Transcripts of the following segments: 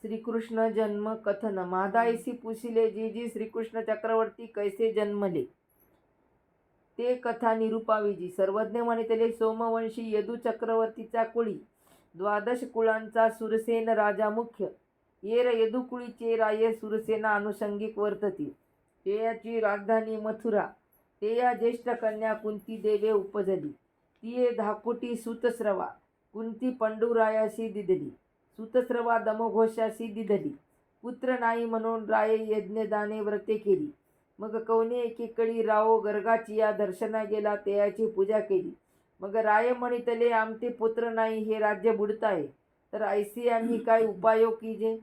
श्रीकृष्ण जन्म कथन मादाईसी पुसिले जी श्रीकृष्ण चक्रवर्ती कैसे जन्मले ते कथा निरूपावीजी. सर्वज्ञ म्हणितले सोमवंशी यदू चक्रवर्तीचा कुळी 12 कुळांचा सुरसेन राजा मुख्य. येर यदुकुळीचे राये सुरसेना अनुषंगिक वर्तती. तेयाची राजधानी मथुरा. तेया ज्येष्ठ कन्या कुंती देवे उपजली. तिये धाकोटी सुतस्रवा. कुंती पंडूरायाशी दिदली. सुतस्रवा दमघोषाशी दिदली. पुत्र नाही म्हणून राये यज्ञदाने व्रते केली. मग कवने एकीकडे राओ गर्गाचिया दर्शना गेला. तेयाची पूजा केली. मग राय म्हणितले आमते पुत्र नाही हे राज्य बुडताय. तर ऐसे आम्ही काय उपायो कीजे.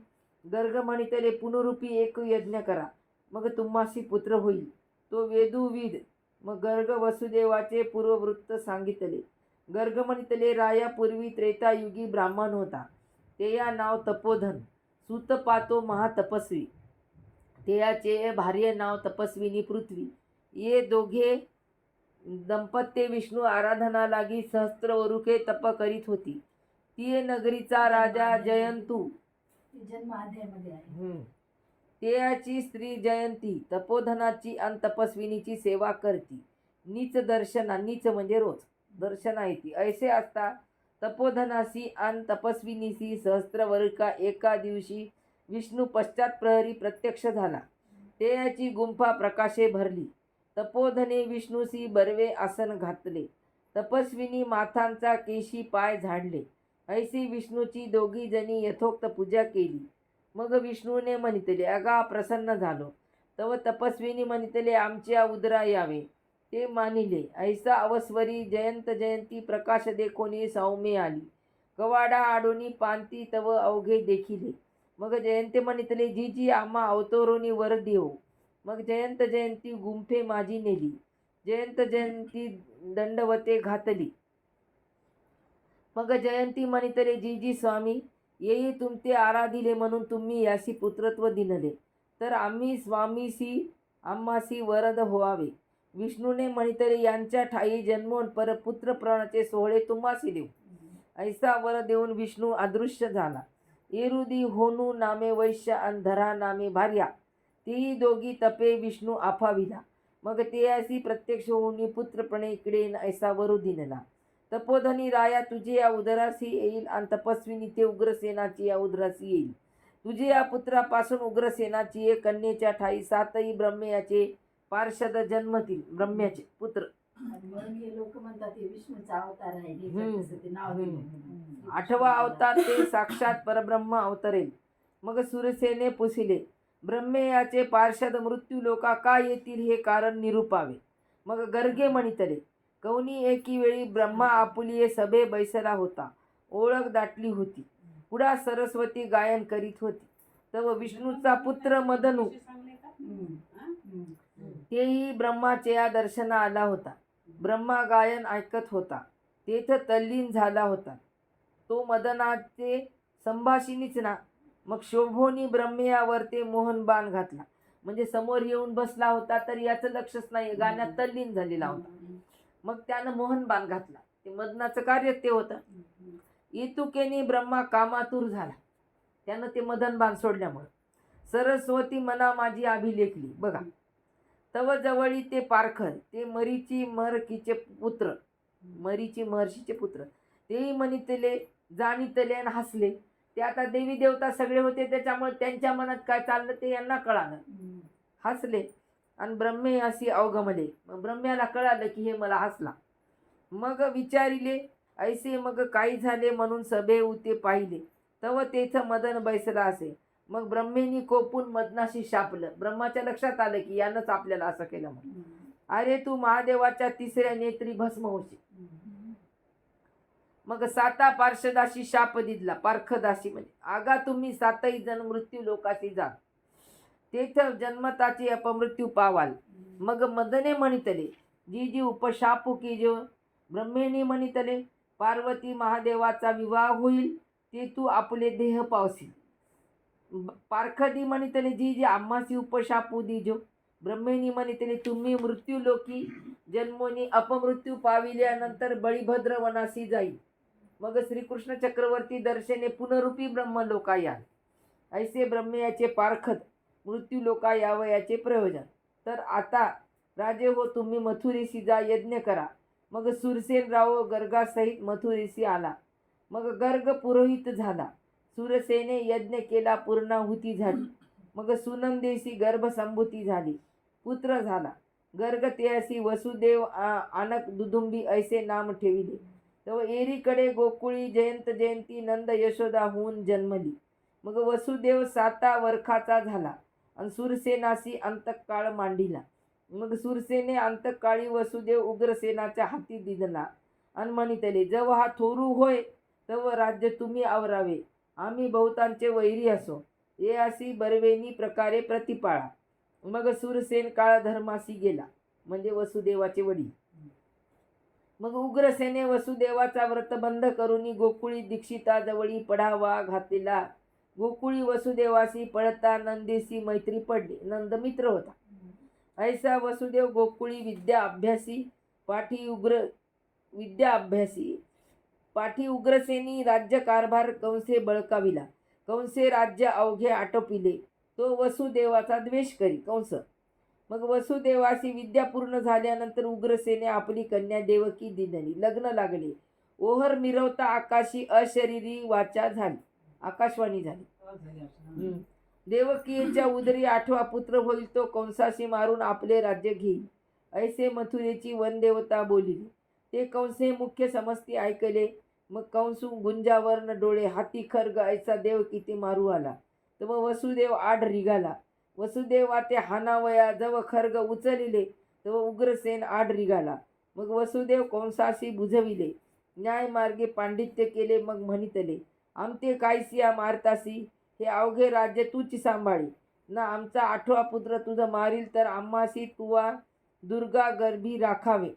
गर्ग म्हणितले पुनरुपी एक यज्ञ करा. मग तुम्हासी पुत्र होईल. तो वेदूविद. मग गर्ग वसुदेवाचे पूर्ववृत्त सांगितले. गर्ग म्हणितले राया पूर्वी त्रेतायुगी ब्राह्मण होता. तेया नाव तपोधन. सूत पातो महातपस्वी. तेयाचे भार्य नाव तपस्विनी पृथ्वी. ये दोघे दंपत्य विष्णू आराधना लागी सहस्त्र वरुखे तप करीत होती. ती नगरीचा राजा जयंतू तेयाची स्त्री जयंती तपोधनाची आणि तपस्विनीची सेवा करती. नीच दर्शना नीच म्हणजे रोज दर्शना येते. ऐसे असता तपोधनासी आणि तपस्विनीसी सहस्त्रवर्षा एका दिवशी विष्णू पश्चात प्रहरी प्रत्यक्ष झाला. तेयाची गुंफा प्रकाशे भरली. तपोधने विष्णूसी बरवे आसन घातले. तपस्विनी माथांचा केशी पाय झाडले. ऐसी विष्णूची दोघी जणी यथोक्त पूजा केली. मग विष्णूने म्हणितले अगा प्रसन्न झालो. तव तपस्विनी म्हणितले आमच्या उदरा यावे. ते मानिले. ऐसा अवस्वरी जयंत जयंती प्रकाश देखोनी सौम्य आली. कवाडा आडोनी पांती तव अवघे देखिले. मग जयंते म्हणितले जी आम्हा अवतरोनी वर देव. मग जयंत जयंती गुंफे माझी नेली. जयंत जयंती दंडवते घातली. मग जयंती म्हणितले जी स्वामी येई तुमते आराधिले म्हणून तुम्ही यासी पुत्रत्व दिनले. तर आम्ही स्वामीसी आम्हासी वरद व्हावे. विष्णूने म्हणितले यांच्या ठाई जन्मोन परपुत्र प्राणाचे सोहळे तुम्हासी देऊ. ऐसा वर देऊन विष्णू अदृश्य झाला. एरुदी होनू नामे वैश्य अंधरा नामे भार्या. तेही दोघी तपे विष्णू आफाविला. मग तेयासी प्रत्यक्ष होऊनी पुत्रपणे इकडे ऐसा वरू दिनला. तपोधनी राया तुझे या उदरासी येईल आणि तपस्विनी ते उग्रसेनाची या उदरासी येईल. तुझे या पुत्रापासून उग्रसेनाची एक कन्येच्या ठाई 7 ब्रह्मयाचे पार्षद जन्मतील. ब्रह्म्याचे पुत्र लोक म्हणतात विष्णूचा अवतार आहे. 8वा अवतार ते साक्षात परब्रह्म अवतरेल. मग सुरसेने पुसिले ब्रह्मयाचे पार्षद मृत्यू लोका का येतील हे कारण निरूपावे. मग गर्गे म्हणितले कौनी एकी वेळी ब्रह्मा आपुलिये सभे बैसला होता. ओळख दाटली होती. पुढा सरस्वती गायन करीत होती. तव विष्णूचा पुत्र मदनू तेही ब्रह्माचे या दर्शना आला होता. ब्रह्मा गायन ऐकत होता. तेथ तल्लीन झाला होता. तो मदनाचे संभाषिणीच ना. मग शोभोनी ब्रह्मयावर ते मोहन बाण घातला. म्हणजे समोर येऊन बसला होता तर याचं लक्षच नाही. गाण्यात तल्लीन झालेला होता. मग त्यानं मोहन बाण घातला. ते मदनाचं कार्य ते होतं. इतुकेनी ब्रह्मा कामातूर झाला. त्यानं ते मदन बाण सोडल्यामुळे. सरस्वती मना माझी अभिलेखली. बघा तव जवळी ते पारखर ते मरीची महर्षीचे पुत्र. मरीची महर्षीचे पुत्र तेही म्हणितले जाणितले आणि हसले. ते आता देवी देवता सगळे होते त्याच्यामुळे त्यांच्या मनात काय चाललं ते यांना कळालं. हसले आणि ब्रह्मे अशी अवगमले. मग ब्रह्म्याला कळालं की हे मला हसला. मग विचारिले ऐसे मग काही झाले म्हणून सभे उते पाहिले. तव तेथ मदन बैसला असे. मग ब्रह्मेनी कोपून मदनाशी शापलं. ब्रह्माच्या लक्षात आलं की यानंच आपल्याला असं केलं म्हणून. अरे तू महादेवाच्या 3ऱ्या नेत्री भस्म होशी. मग 7 पार्षदाशी शाप दिला. पारखदाशी म्हणजे आगा तुम्ही 7 जण मृत्यू लोकाशी जा. तेथ जन्मताची अपमृत्यू पावाल. मग मदने म्हणितले जी उपशापू की जो. ब्रह्मेनी म्हणितले पार्वती महादेवाचा विवाह होईल ते तू आपले देह पावसी. पारखदी म्हणितले जी आम्हासी उपशापू दीजो. ब्रह्मेनी म्हणितले तुम्ही मृत्यूलोकी जन्मोनी अपमृत्यू पाविल्यानंतर बळीभद्र वनासी जाईल. मग श्रीकृष्ण चक्रवर्ती दर्शने पुनरूपी ब्रह्मलोका याल. ऐसे ब्रह्मयाचे पारखत मृत्यू लोका यावयाचे प्रयोजन. तर आता राजे हो, तुम्ही मथुरेशी जा, यज्ञ करा. मग सुरसेन राव गर्गासहित मथुरेशी आला. मग गर्ग पुरोहित झाला. सुरसेने यज्ञ केला, पूर्णाहुती झाली. मग सुनंदेशी गर्भसंभूती झाली, पुत्र झाला. गर्ग त्यासी वसुदेव आनक दुदुंबी ऐसे नाम ठेविले. तेव्हा एरीकडे गोकुळी जयंत जयंती नंद यशोदा होऊन जन्मली. मग वसुदेव 7 वर्षाचा झाला आणि सुरसेनाशी अंतकाळ मांडिला. मग सुरसेने अंतकाळी वसुदेव उग्रसेनाच्या हाती दिला आणि म्हणितले, जव हा थोरू होय तव राज्य तुम्ही आवरावे, आम्ही बहुतांचे वैरी असो, ये अशी बरवेनी प्रकारे प्रतिपाळा. मग सुरसेन काळधर्माशी गेला, म्हणजे वसुदेवाचे वडील. मग उग्रसेने वसुदेवाचा व्रतबंध करून गोकुळी दीक्षिताजवळी पढावा घातलेला. गोकुळी वसुदेवाशी पळता नंदेशी मैत्री पडली. नंद मित्र होता. ऐसा वसुदेव गोकुळी विद्या अभ्यासी पाठी उग्रसेनी राज्यकारभार कंसे बळकाविला. कंसे राज्य अवघे आटोपिले, तो वसुदेवाचा द्वेष करी कंस. मग वसुदेवाशी विद्या पूर्ण झाल्यानंतर उग्रसेने आपली कन्या देवकी दिली. लग्न लागले. ओहर मिरवता आकाशी अशरीरी वाचा झाली, आकाशवाणी झाली. देवकीच्या उदरी 8वा पुत्र होईल, तो कंसाशी मारून आपले राज्य घेईल. ऐसे मथुरेची वनदेवता बोलिली. ते कंसे मुख्य समस्ती ऐकले. मग कंसू गुंजावर्ण डोळे, हाती खर्ग ऐसा देवकी मारू आला. तेव्हा वसुदेव आड रिगाला. वसुदेवा ते हानावया जव खर्ग उचलिले, तेव्हा उग्रसेन आड रिगाला. मग वसुदेव कंसाशी बुझविले, न्यायमार्गे पांडित्य केले. मग म्हणितले, आमते कायसिया मारतासी, हे अवघे राज्य तूच सांभाळी ना. आमचा 8वा पुत्र तुझं मारील तर आम्हासी तुवा दुर्गा गर्भी राखावे,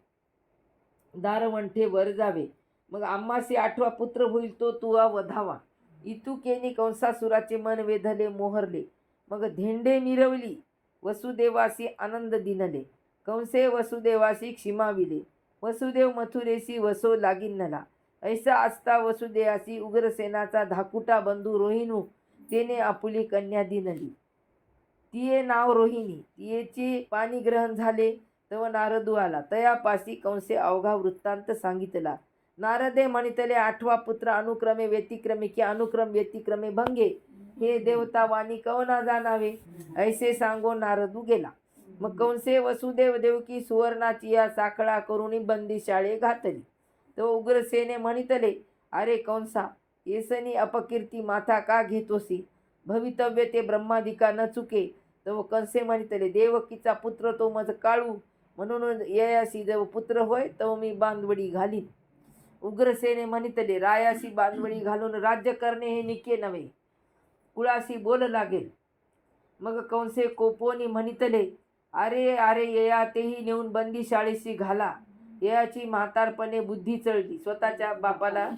दारवंठे वर जावे. मग आम्हासी 8वा पुत्र होईल, तो तुवा वधावा. इतुकेनी कंसासुराचे मन वेधले, मोहरले. मग धेंडे मिरवली, वसुदेवासी आनंद दिनले. कंसे वसुदेवासी क्षिमाविले. वसुदेव मथुरेशी वसो लागिन्नला. ऐसा असता वसुदेवासी उग्रसेनाचा धाकुटा बंधू रोहिणू तेने आपुली कन्या दिनली. तिये नाव रोहिणी. तियेचे पाणीग्रहण झाले. तव नारदू आला. तयापाशी कंसे अवघा वृत्तांत सांगितला. नारदे म्हणितले, 8वा पुत्र अनुक्रमे व्यतिक्रमे की अनुक्रम व्यतिक्रमे भंगे, हे देवता वाणी कवना जाणावे. ऐसे सांगो नारदू गेला. मग कंसे वसुदेव देवकी सुवर्णाची या साखळा करुणी बंदीशाळे घातली. तो उग्रसेने म्हणितले, अरे कंसा, येसनी अपकीर्ती माथा का घेतोसी? भवितव्य ते ब्रह्मादिका न चुके. तो कंसे म्हणितले, देवकीचा पुत्र तो मज काळू, म्हणून ययासी जव पुत्र होय तो मी बांधवडी घालीन. उग्रसेने म्हणितले, रायासी बांधवडी घालून राज्य करणे हे निके नव्हे, कुळाशी बोल लागेल. मग कंसे कोपोनी म्हणितले, अरे अरे यया तेही नेऊन बंदीशाळेशी घाला. ययाची म्हातारपणे बुद्धी चळली स्वतःच्या बापाला.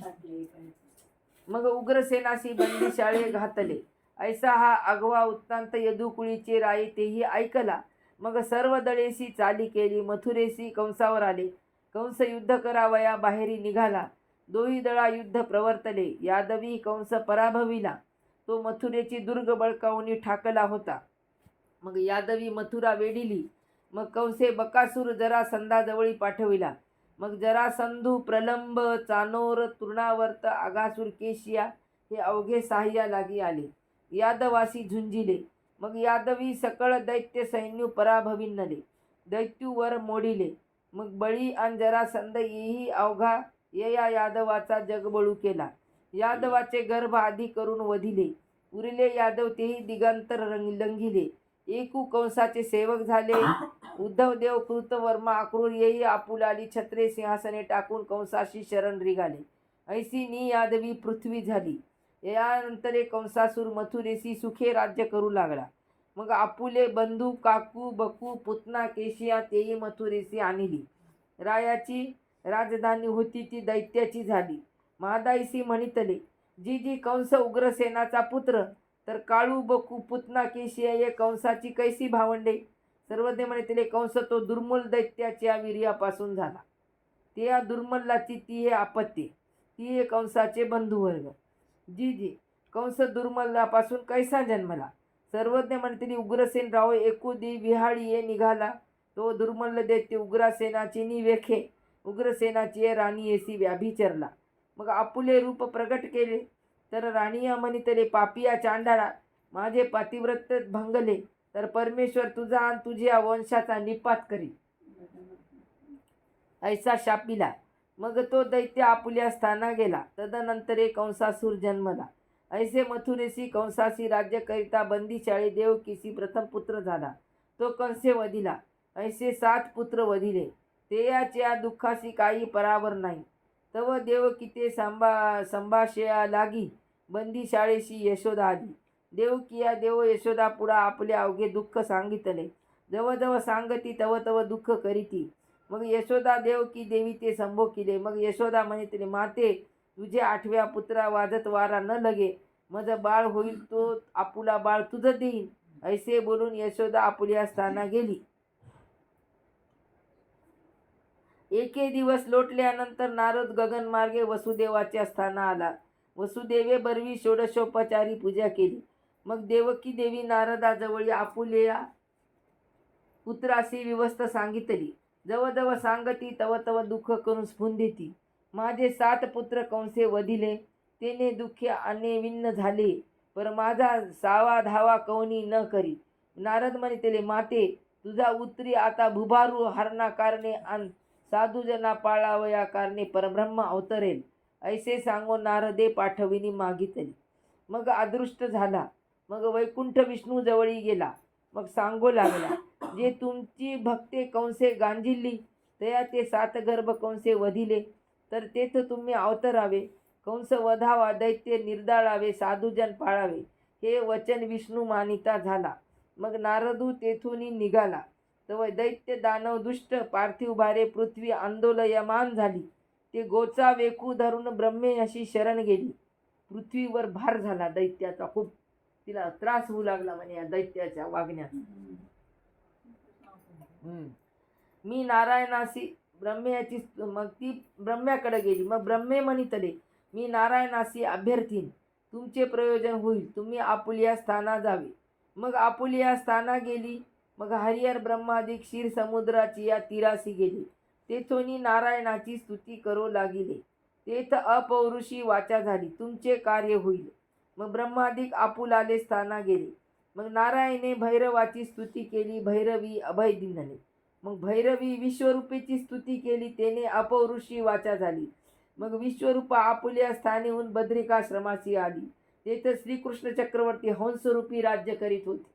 मग उग्रसेनाशी बंदीशाळे घातले. ऐसा हा आगवा वृत्तांत यदुकुळीचे राये तेही ऐकला. मग सर्व दळेशी चाली केली. मथुरेशी कंसावर आले. कंस युद्ध करावया बाहेरी निघाला. दोही दळा युद्ध प्रवर्तले. यादवी कंस पराभविला. तो मथुरेची दुर्ग बळकावून ठाकला होता. मग यादवी मथुरा वेढिली. मग कंसे बकासूर जरासंधाजवळी पाठविला. मग जरासंधू, प्रलंब, चाणोर, तृणावर्त, आगासूर, केशिया हे अवघे सहाय्या लागी आले. यादवासी झुंजिले. मग यादवी सकळ दैत्य सैन्य पराभविन्नले. दैत्यूवर मोडिले. मग बळी आणि जरासंध येही अवघा यया यादवाचा जगबळू केला. यादवाचे गर्भ आधी करून वधिले. उरले यादव तेही दिगंतर लंघिले. एकू कंसाचे सेवक झाले. उद्धवदेव, कृतवर्मा, अक्रूर येही आपुलाली छत्रे सिंहासने टाकून कंसाशी शरण रिगाले. ऐसी नी यादवी पृथ्वी झाली. यानंतरे कंसासूर मथुरेशी सुखे राज्य करू लागला. मग आपुले बंधू काकू, बकू, पुतना, केशिया तेही मथुरेशी आणली. रायाची राजधानी होती ती दैत्याची झाली. महादाईसी म्हणितले, जी जी कंस उग्रसेनाचा पुत्र, तर काळू, बकू, पुतना, केशिया ये कंसाची कैसी भावंडे? सर्वज्ञ म्हणितले, कंस तो दुर्मूल दैत्याच्या वीर्यापासून झाला. ते या दुर्मल्लाची ती हे आपत्ती. ती कंसाचे बंधुवर्ग. जी जी कंस दुर्मलापासून कैसा जन्मला. सर्वज्ञ म्हणते उग्रसेन राव एकुदी विहाळीये निघाला. तो दुर्मल्ल दैत्य उग्रसेनाची निवेखे. उग्रसेनाची राणी येसी व्याभिचरला. मग आपुले रूप प्रगट केले. तर राणीया म्हणितले पापिया चांडाळा, माझे पातिव्रत्य भंगले तर परमेश्वर तुझा आणि तुझ्या वंशाचा निपात करी, ऐसा शापिला. मग तो दैत्य आपुल्या स्थाना गेला. तदनंतरे कंसासूर जन्मला. ऐसे मथुरेसी कंसासी राज्य करिता बंदीशाळी देवकीसी प्रथम पुत्र झाला. तो कंसे वधिला. ऐसे 7 पुत्र वधिले. तेयाच्या दुःखासी काही परावर नाही. तव देवकी ते संभाषया लागी. बंदीशाळेशी यशोदा आली. देवकिया देव यशोदा पुढा आपले अवघे दुःख सांगितले. जव जव सांगती तव तव दुःख करीती. मग यशोदा देवकी देवी ते संभोकिले. मग यशोदा म्हणितले माते, तुझे 8व्या पुत्रा वाजत वारा न लगे. माझं बाळ होईल तो आपुला बाळ तुझं देईन. ऐसे बोलून यशोदा आपुल्या स्थाना गेली. एके दिवस लोटल्यानंतर नारद गगनमार्गे वसुदेवाच्या स्थाना आला. वसुदेवे बरवी षोडशोपचारी पूजा केली. मग देवकी देवी नारदाजवळी आपुल्या पुत्रासी विवस्थ सांगितली. जवळ सांगती तव तव दुःख करून स्फुंदिती. माझे 7 पुत्र कंसे वधिले, तेने दुःखे अनेविन्न झाले. पर माझा 6वा धावा कौनी न करी. नारद म्हणितले माते, तुझा उतरी आता भुभारू हरणा कारणे आणि साधुजना पाळावया कारणे परब्रह्म अवतरेल. ऐसे सांगून नारदे पाठविणी मागितली. मग अदृष्ट झाला. मग वैकुंठ विष्णू जवळी गेला. मग सांगू लागला, जे तुमची भक्ते कंसे गांजिल्ली तया ते 7 गर्भ कंसे वधिले. तर तेथ तुम्ही अवतरावे, कंस वधावा, दैत्य निर्दाळावे, साधुजन पाळावे. हे वचन विष्णू मानिता झाला. मग नारदू तेथून निघाला. तव दैत्य दानव दुष्ट पार्थिव भारे पृथ्वी आंदोलयमान झाली. ते गोचा वेकू धरून ब्रह्मे अशी शरण गेली. पृथ्वीवर भार झाला दैत्याचा. खूप तिला त्रास होऊ लागला म्हणे या दैत्याच्या वागण्यात. मी नारायणासी ब्रह्म्याची. मग ती ब्रह्म्याकडे गेली. मग ब्रह्मे म्हणितले, मी नारायणासी अभ्यर्थीन, तुमचे प्रयोजन होईल. तुम्ही आपुल्या स्थाना जावे. मग आपुल्या स्थाना गेली. मग हरिहर ब्रह्मादिक क्षीर समुद्राची या तीरासी गेली. तेथोनी नारायणाची स्तुती करू लागिले. तेथ अपौरुषी वाचा झाली, तुमचे कार्य होईल. मग ब्रह्मादिक आपुलाले स्थाना गेले. मग नारायणे भैरवाची स्तुती केली. भैरवी अभय दिनले. मग भैरवी विश्वरूपेची स्तुती केली. तेने अपौरुषी वाचा झाली. मग विश्वरूपा आपुल्या स्थानीहून बद्रिकाश्रमासी आली. तेथ श्रीकृष्ण चक्रवर्ती हंसरूपी राज्य करीत होते.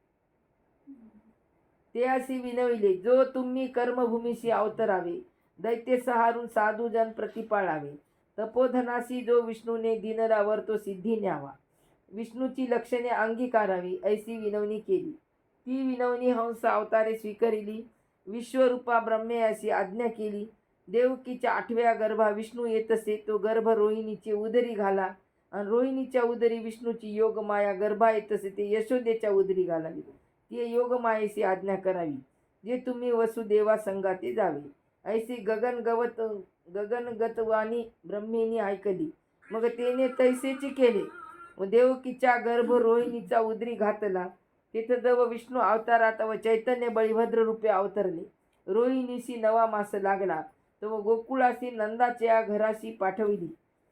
ते अशी विनविले, जो तुम्ही कर्मभूमीशी अवतरावे, दैत्य सहारून साधुजन प्रतिपाळावे. तपोधनाशी जो विष्णूने दिनरावर तो सिद्धी न्यावा. विष्णूची लक्षणे अंगीकारावी, ऐसी विनवणी केली. ती विनवणी हंस अवतारे स्वीकारिली. विश्वरूपा ब्रह्मे अशी आज्ञा केली. देवकीच्या 8व्या गर्भा विष्णू येत असे. तो गर्भ रोहिणीचे उदरी घाला. आणि रोहिणीच्या उदरी विष्णूची योगमाया गर्भा येत असे ते यशोदेच्या उदरी घालावी. ती योगमायेशी आज्ञा करावी, जे तुम्ही वसुदेवा संगाते जावे. ऐसी गगनगतवाणी ब्रह्मेनी ऐकली. मग तेने तैसेची केले. देवकीच्या गर्भ रोहिणीचा उदरी घातला. तेथ जव विष्णू अवतारात व चैतन्य बळीभद्र रूपे अवतरले. रोहिणीशी 9वा मास लागला. तव गोकुळाशी नंदाच्या घराशी पाठविली.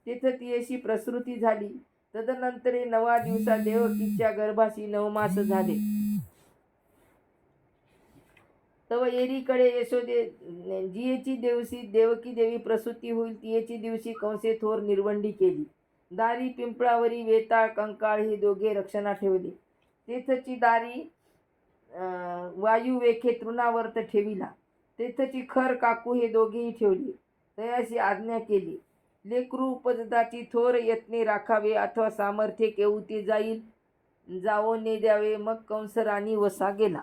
तेथ ती अशी प्रसूती झाली. तदनंतरे 9व्या दिवसा देवकीच्या गर्भाशी 9 मास झाले. तव एरीकडे यशोदे जियेची दिवशी देवकी देवी प्रसूती होईल. तियेची दिवशी कंसे थोर निर्वंडी केली. दारी पिंपळावरी वेताळ कंकाळ हे दोघे रक्षणा ठेवले. तेथची दारी वायू वेखे तृणावर्त ठेविला. तेथची खर काकू हे दोघेही ठेवले. तयाशी आज्ञा केली, लेकरू उपजताची थोर यत्ने राखावे, अथवा सामर्थ्य केऊ ते जाईल जावो ने द्यावे. मग कंस राणी वसा गेला.